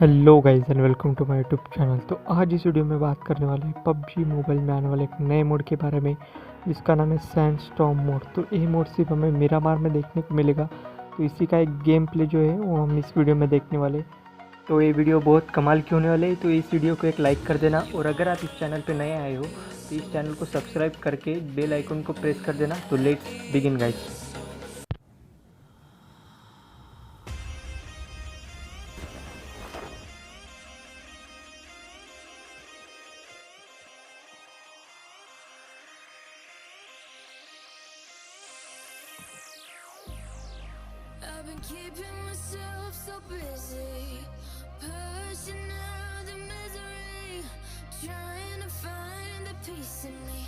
Hello guys and welcome to my YouTube channel. तो आज इस वीडियो में बात करने वाले हैं पबजी मोबाइल में आने वाले एक नए मोड के बारे में, जिसका नाम है सैंडस्टॉर्म मोड। तो ये मोड सिर्फ हमें मिरामार में देखने को मिलेगा। तो इसी का एक गेम प्ले जो है वो हम इस वीडियो में देखने वाले। तो ये वीडियो बहुत कमाल की होने वाले है। तो इस वीडियो को एक लाइक कर देना, और अगर आप इस चैनल पर नए आए हो तो इस चैनल को सब्सक्राइब करके बेल आइकन को प्रेस कर देना। तो let's begin guys. I've been keeping myself so busy, pushing out the misery, trying to find the peace in me.